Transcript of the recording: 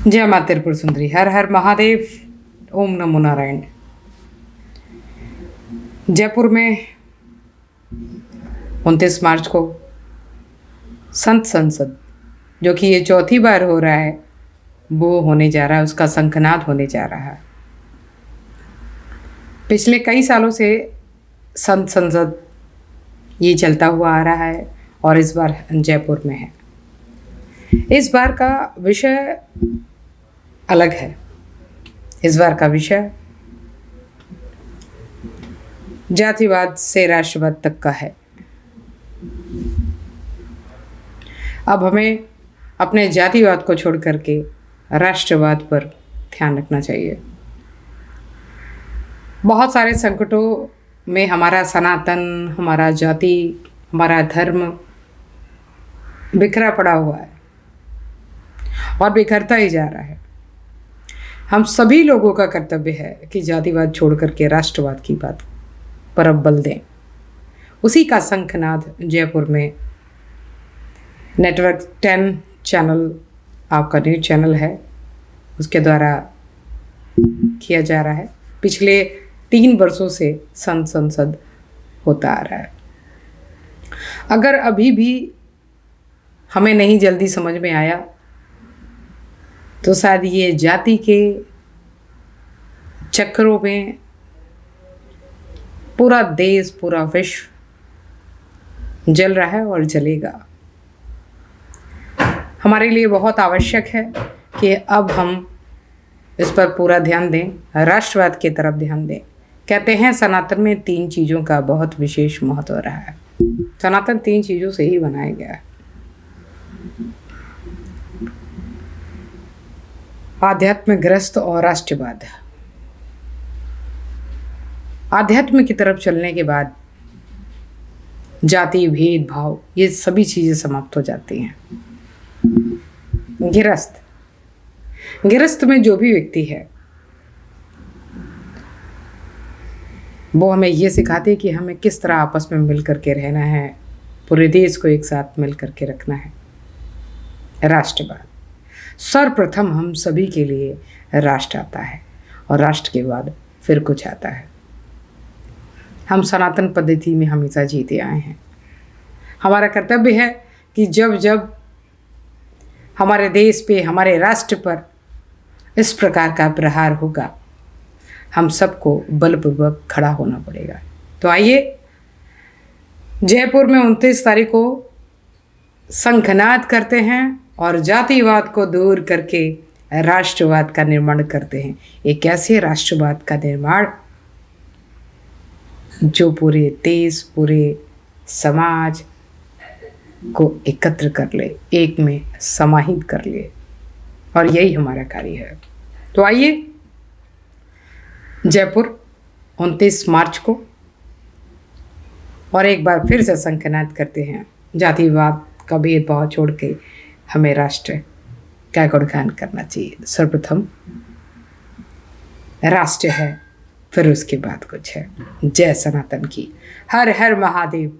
जय माँ त्रिपुर सुंदरी, हर हर महादेव, ओम नमो नारायण। जयपुर में 29 मार्च को संत संसद, जो कि ये चौथी बार हो रहा है, वो होने जा रहा है, उसका शंखनाद होने जा रहा है। पिछले कई सालों से संत संसद ये चलता हुआ आ रहा है और इस बार जयपुर में है। इस बार का विषय अलग है। इस बार का विषय जातिवाद से राष्ट्रवाद तक का है। अब हमें अपने जातिवाद को छोड़ करके राष्ट्रवाद पर ध्यान रखना चाहिए। बहुत सारे संकटों में हमारा सनातन, हमारा जाति, हमारा धर्म बिखरा पड़ा हुआ है और बिखरता ही जा रहा है। हम सभी लोगों का कर्तव्य है कि जातिवाद छोड़ करके राष्ट्रवाद की बात पर अब बल दें। उसी का शंखनाद जयपुर में नेटवर्क 10 चैनल, आपका न्यूज चैनल है, उसके द्वारा किया जा रहा है। पिछले 3 वर्षों से संत संसद होता आ रहा है। अगर अभी भी हमें नहीं जल्दी समझ में आया तो शायद ये जाति के चक्करों में पूरा देश, पूरा विश्व जल रहा है और जलेगा। हमारे लिए बहुत आवश्यक है कि अब हम इस पर पूरा ध्यान दें, राष्ट्रवाद की तरफ ध्यान दें। कहते हैं सनातन में 3 चीज़ों का बहुत विशेष महत्व रहा है। सनातन 3 चीज़ों से ही बनाया गया है। आध्यात्म, गृहस्थ और राष्ट्रवाद। आध्यात्म की तरफ चलने के बाद जाति, भेदभाव, ये सभी चीज़ें समाप्त हो जाती हैं। गृहस्थ में जो भी व्यक्ति है वो हमें ये सिखाते हैं कि हमें किस तरह आपस में मिल करके रहना है, पूरे देश को एक साथ मिल करके रखना है। राष्ट्रवाद, सर्वप्रथम हम सभी के लिए राष्ट्र आता है और राष्ट्र के बाद फिर कुछ आता है। हम सनातन पद्धति में हमेशा जीते आए हैं। हमारा कर्तव्य है कि जब जब हमारे देश पे, हमारे राष्ट्र पर इस प्रकार का प्रहार होगा, हम सबको बलपूर्वक खड़ा होना पड़ेगा। तो आइए जयपुर में 29 तारीख को शंखनाद करते हैं और जातिवाद को दूर करके राष्ट्रवाद का निर्माण करते हैं। एक ऐसे राष्ट्रवाद का निर्माण जो पूरे देश, पूरे समाज को एकत्र कर ले, एक में समाहित कर ले, और यही हमारा कार्य है। तो आइए जयपुर 29 मार्च को और एक बार फिर से शंखनाद करते हैं। जातिवाद का भेदभाव छोड़ के हमें राष्ट्र का गुणगान करना चाहिए। सर्वप्रथम राष्ट्र है, फिर उसके बाद कुछ है। जय सनातन की। हर हर महादेव।